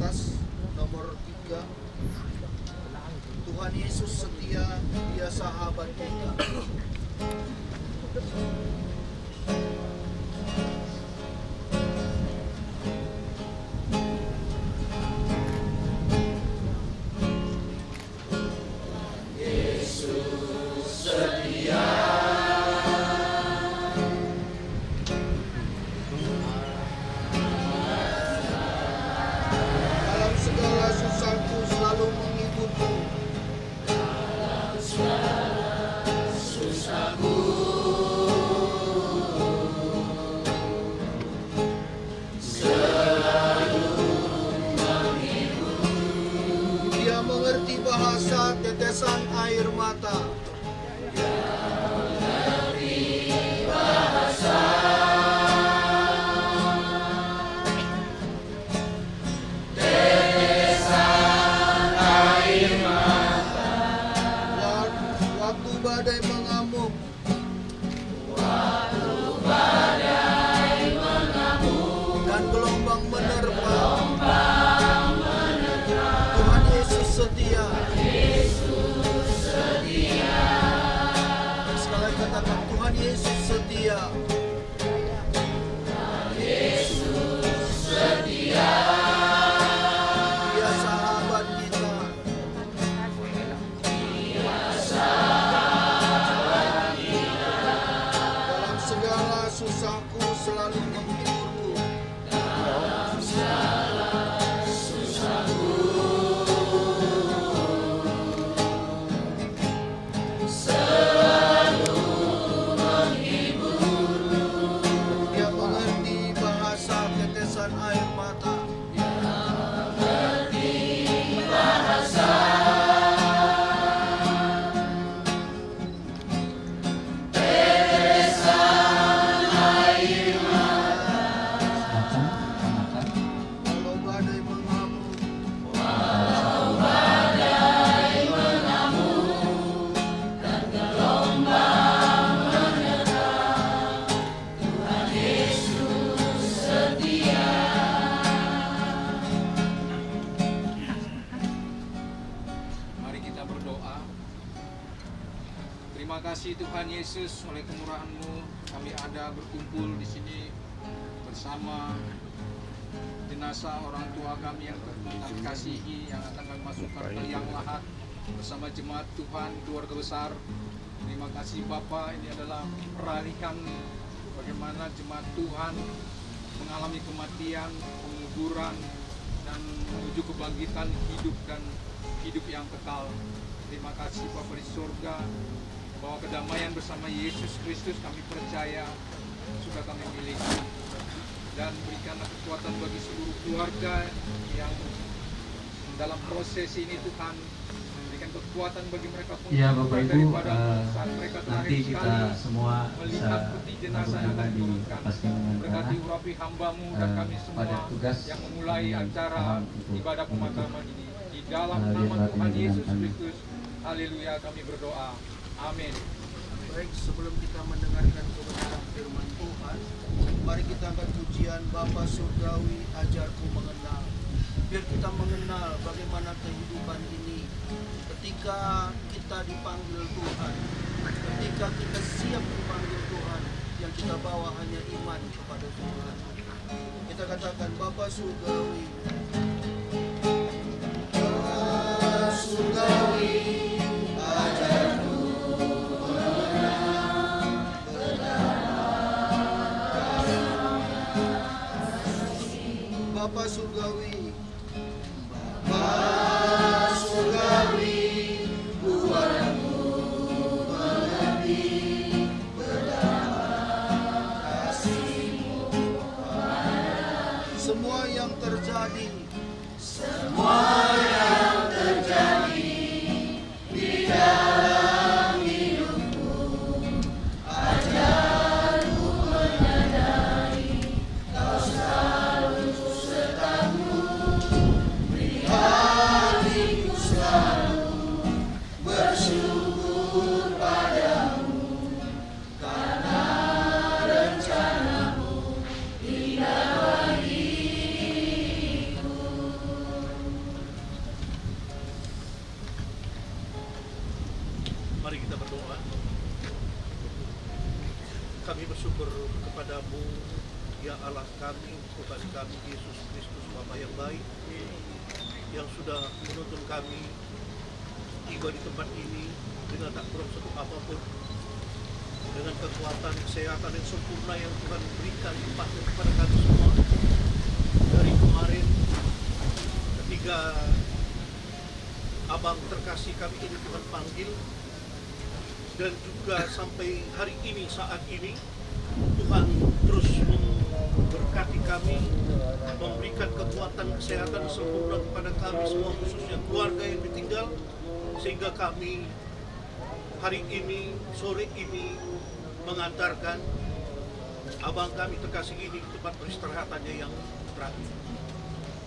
atas nomor 3. Tuhan Yesus setia, Dia sahabat kita. Tetesan air mata. Tetesan air mata. Waktu badai mengamuk. Waktu badai mengamuk. Dan gelombang menerpa. Tuhan Yesus setia. Katakan Tuhan Yesus setia. Yesus setia. Dia sahabat kita. Dia sahabat kita. Dalam segala susahku selalu menghiburku. Dalam segala susahku air mata. Dia mengerti bahasa. Tetesan air mata. Walau badai mengamuk. Walau badai mengamuk dan gelombang menerpa, Tuhan Yesus setia. Terima kasih Tuhan Yesus, oleh kemurahan-Mu kami ada berkumpul di sini bersama jenazah orang tua kami yang kami kasihi, yang akan kami masukkan ke liang lahat bersama jemaat Tuhan, keluarga besar. Terima kasih Bapa, ini adalah peralihan bagaimana jemaat Tuhan mengalami kematian, penguburan, dan menuju kebangkitan hidup dan hidup yang kekal. Terima kasih Bapa di surga, bahwa kedamaian bersama Yesus Kristus kami percaya sudah kami miliki, dan berikanlah kekuatan bagi seluruh keluarga yang dalam proses ini Tuhan, berikan kekuatan bagi mereka pun. Ya Bapak Ibu, saat mereka nanti kita semua melihat bisa peti jenazah yang akan di diturunkan. atas dengan Berkati urapi hamba-Mu dan kami semua pada tugas yang memulai acara ibadah pemakaman ini. Di dalam lihat nama lagi Tuhan dengan Yesus kami. Kristus, haleluya, kami berdoa. Amin. Baik, sebelum kita mendengarkan kebenaran firman Tuhan, mari kita angkat pujian Bapa Surgawi, ajarku mengenal. Biar kita mengenal bagaimana kehidupan ini ketika kita dipanggil Tuhan, ketika kita siap dipanggil Tuhan, yang kita bawa hanya iman kepada Tuhan. Kita katakan Bapa Surgawi, Bapa Surgawi, ajarku Bapa Surgawi, Bapa Surgawi, buatku mengerti betapa kasih-Mu padaku. Semua yang terjadi di dalam hidupku, ajarku menyadari Kau selalu serta-Mu, beri hatiku selalu bersyukur padamu, karena rencana-Mu indah bagiku. Kami bersyukur kepadamu, ya Allah kami, Tuhan kami, Yesus Kristus, Bapa yang baik, yang sudah menuntun kami tiba di tempat ini dengan tak kurang satu apapun, dengan kekuatan kesehatan yang sempurna yang Tuhan berikan kepada kami semua. Dari kemarin ketika abang terkasih kami ini Tuhan panggil, dan juga sampai hari ini, saat ini Tuhan terus memberkati kami, memberikan kekuatan kesehatan sempurna kepada kami semua, khususnya keluarga yang ditinggal, sehingga kami hari ini, sore ini mengantarkan abang kami terkasih ini ke tempat peristirahatannya yang terakhir.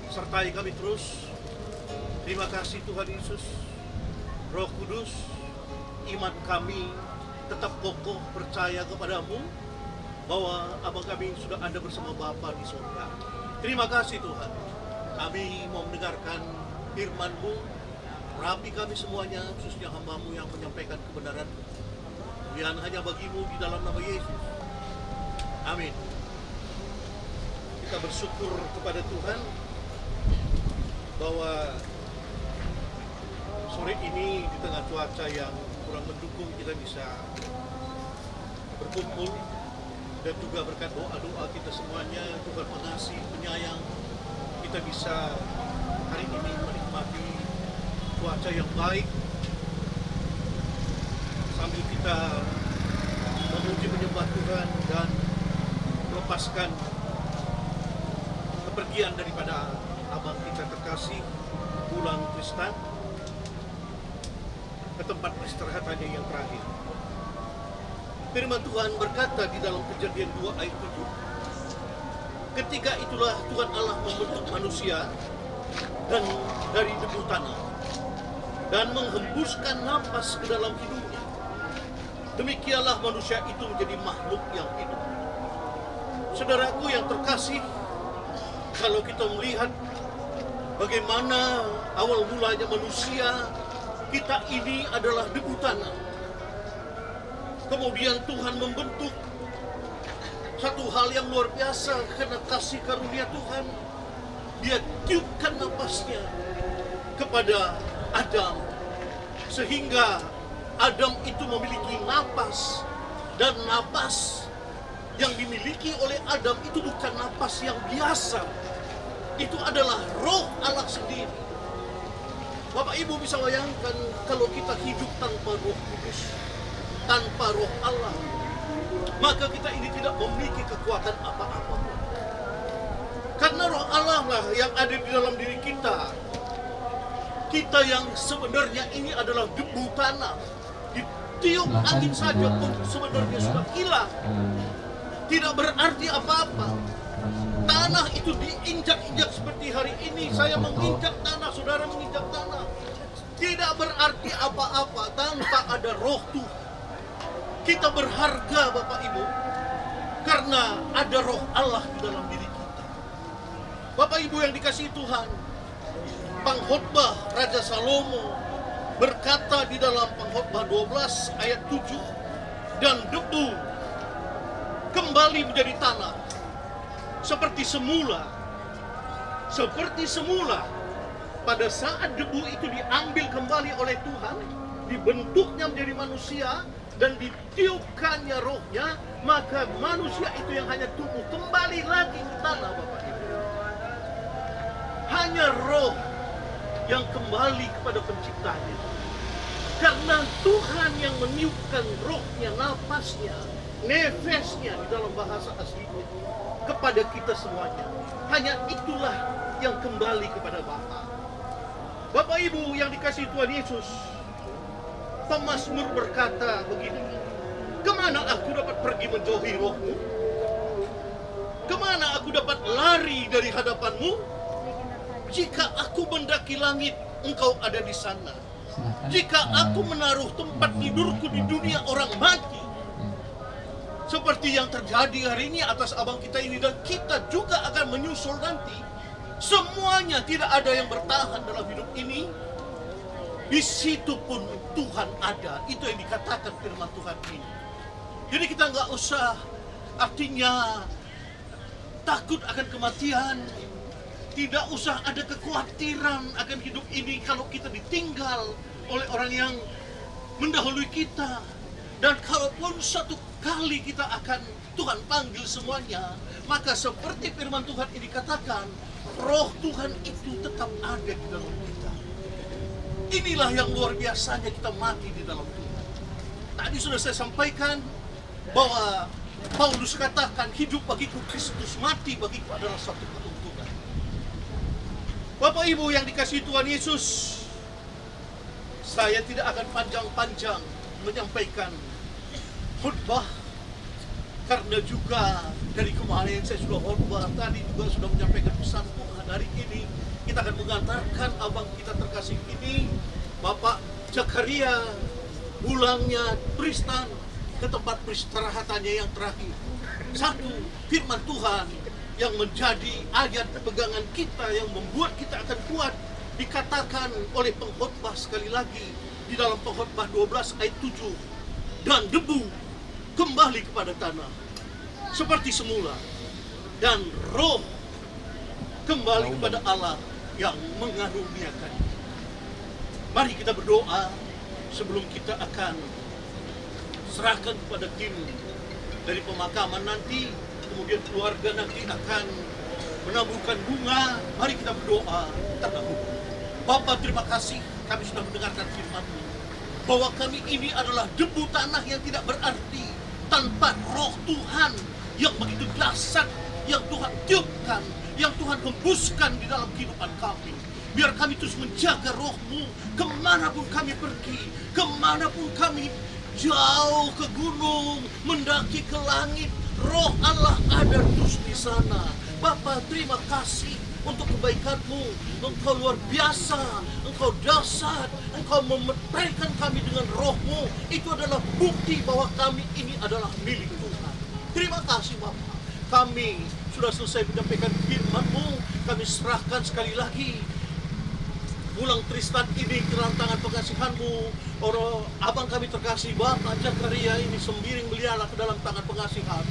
Sertai kami terus. Terima kasih Tuhan Yesus, Roh Kudus, iman kami tetap kokoh percaya kepadamu bahwa abang kami sudah ada bersama Bapa di surga. Terima kasih Tuhan. Kami mau mendengarkan firman-Mu. Rapi kami semuanya, khususnya hamba-Mu yang menyampaikan kebenaran. Kemuliaan hanya bagi-Mu di dalam nama Yesus. Amin. Kita bersyukur kepada Tuhan bahwa sore ini di tengah cuaca yang kurang mendukung kita bisa berkumpul dan juga berkat doa-doa kita semuanya. Tuhan mengasihi, penyayang, kita bisa hari ini menikmati cuaca yang baik sambil kita memuji menyembah Tuhan dan melepaskan kepergian daripada abang kita terkasih Wulan Tristan ke tempat istirahatannya yang terakhir. Firman Tuhan berkata di dalam Kejadian 2 ayat 7, ketika itulah Tuhan Allah membentuk manusia dan dari debu tanah dan menghembuskan napas ke dalam hidungnya. Demikianlah manusia itu menjadi makhluk yang hidup. Saudaraku yang terkasih, kalau kita melihat bagaimana awal mulanya manusia, kita ini adalah debu tanah. Kemudian Tuhan membentuk satu hal yang luar biasa karena kasih karunia Tuhan. Dia tiupkan napasnya kepada Adam, sehingga Adam itu memiliki napas, dan napas yang dimiliki oleh Adam itu bukan napas yang biasa. Itu adalah roh Allah sendiri. Bapak Ibu bisa bayangkan kalau kita hidup tanpa Roh Kudus, tanpa roh Allah, maka kita ini tidak memiliki kekuatan apa-apa. Karena roh Allah lah yang ada di dalam diri kita. Kita yang sebenarnya ini adalah debu tanah, ditiup angin saja pun sebenarnya sudah hilang. Tidak berarti apa-apa. Tanah itu diinjak-injak seperti hari ini. Saya menginjak tanah, saudara menginjak tanah. Tidak berarti apa-apa tanpa ada roh Tuhan. Kita berharga Bapak Ibu karena ada roh Allah di dalam diri kita. Bapak Ibu yang dikasihi Tuhan, pengkhotbah Raja Salomo berkata di dalam pengkhotbah 12 ayat 7, dan debu kembali menjadi tanah seperti semula. Seperti semula pada saat debu itu diambil kembali oleh Tuhan, dibentuknya menjadi manusia dan ditiupkannya rohnya, maka manusia itu yang hanya tumbuh kembali lagi ke tanah Bapak Ibu. Hanya roh yang kembali kepada penciptanya. Karena Tuhan yang meniupkan rohnya, napasnya, nefesnya di dalam bahasa aslinya kepada kita semuanya. Hanya itulah yang kembali kepada Bapa. Bapak Ibu yang dikasihi Tuhan Yesus, pemazmur berkata begini, kemana aku dapat pergi menjauhi rohmu? Kemana aku dapat lari dari hadapanmu? Jika aku mendaki langit, engkau ada di sana. Jika aku menaruh tempat tidurku di dunia orang mati, seperti yang terjadi hari ini atas abang kita ini, dan kita juga akan menyusul nanti. Semuanya tidak ada yang bertahan dalam hidup ini. Di situ pun Tuhan ada. Itu yang dikatakan firman Tuhan ini. Jadi kita nggak usah artinya takut akan kematian. Tidak usah ada kekhawatiran akan hidup ini kalau kita ditinggal oleh orang yang mendahului kita. Dan kalaupun satu kali kita akan Tuhan panggil semuanya, maka seperti firman Tuhan ini katakan, Roh Tuhan itu tetap ada di dalam kita. Inilah yang luar biasanya kita mati di dalam Tuhan. Tadi sudah saya sampaikan bahwa Paulus katakan, hidup bagiku Kristus, mati bagiku adalah satu keuntungan. Bapak Ibu yang dikasihi Tuhan Yesus, saya tidak akan panjang-panjang menyampaikan khotbah, karena juga dari kemarin saya sudah khotbah, tadi juga sudah menyampaikan pesan Tuhan. Hari ini kita akan mengantarkan abang kita terkasih ini, Bapak Zakaria, pulangnya Tristan ke tempat peristirahatannya yang terakhir. Satu, firman Tuhan yang menjadi ayat pegangan kita, yang membuat kita akan kuat, dikatakan oleh pengkhotbah sekali lagi di dalam pengkhotbah 12 ayat 7, dan debu kembali kepada tanah seperti semula, dan roh kembali kepada Allah yang mengaruniakannya. Mari kita berdoa sebelum kita akan serahkan kepada tim dari pemakaman nanti, kemudian keluarga nanti akan menaburkan bunga. Mari kita berdoa terdahulu. Bapa, terima kasih kami sudah mendengarkan firman-Mu, bahwa kami ini adalah debu tanah yang tidak berarti tanpa roh Tuhan yang begitu dahsyat, yang Tuhan tiupkan, yang Tuhan hembuskan di dalam kehidupan kami. Biar kami terus menjaga roh-Mu kemanapun kami pergi, kemanapun kami jauh ke gunung, mendaki ke langit, roh Allah ada terus di sana. Bapa, terima kasih untuk kebaikan-Mu. Engkau luar biasa, Engkau dahsyat, Engkau memeteraikan kami dengan roh-Mu. Itu adalah bukti bahwa kami ini adalah milik Tuhan. Terima kasih Bapa. Kami sudah selesai menyampaikan firman-Mu. Kami serahkan sekali lagi pulang Tristan ini ke dalam tangan pengasihan-Mu. Orang abang kami terkasih Bapak Zakaria ini sembiring belialah ke dalam tangan pengasihan.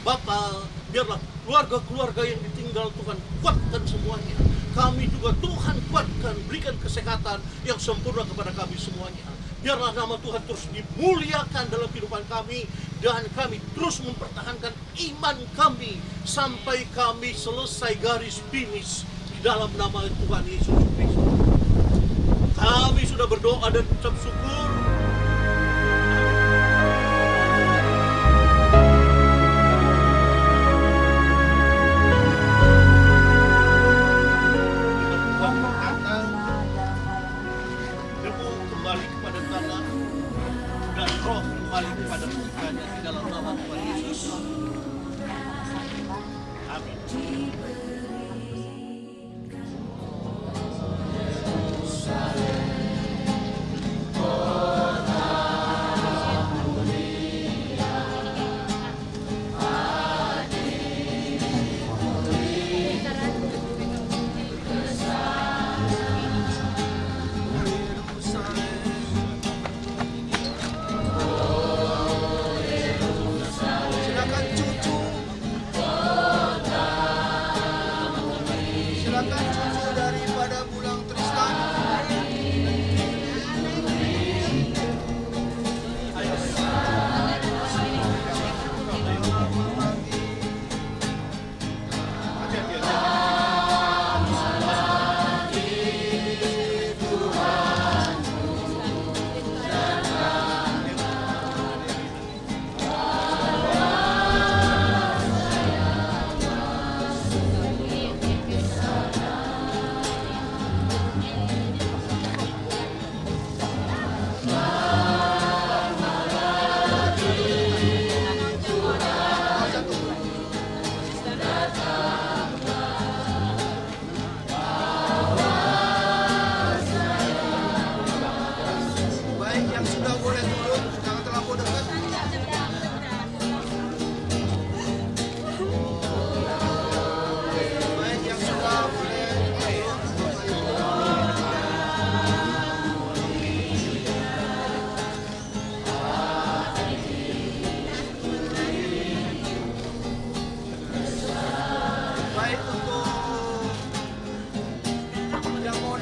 Bapa, biarlah keluarga-keluarga yang ditinggal Tuhan kuatkan semuanya. Kami juga Tuhan kuatkan, berikan kesehatan yang sempurna kepada kami semuanya. Biarlah nama Tuhan terus dimuliakan dalam kehidupan kami, dan kami terus mempertahankan iman kami sampai kami selesai garis finish di dalam nama Tuhan Yesus Kristus. Kami sudah berdoa dan ucap syukur.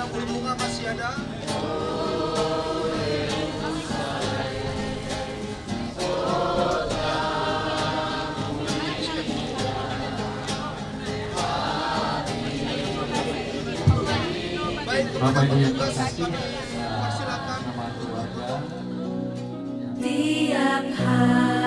yang berbunga masih ada? Baik, kepada Bapak Ibu yang petugas terkasih, kami persilakan. nama keluarga. Tiap hari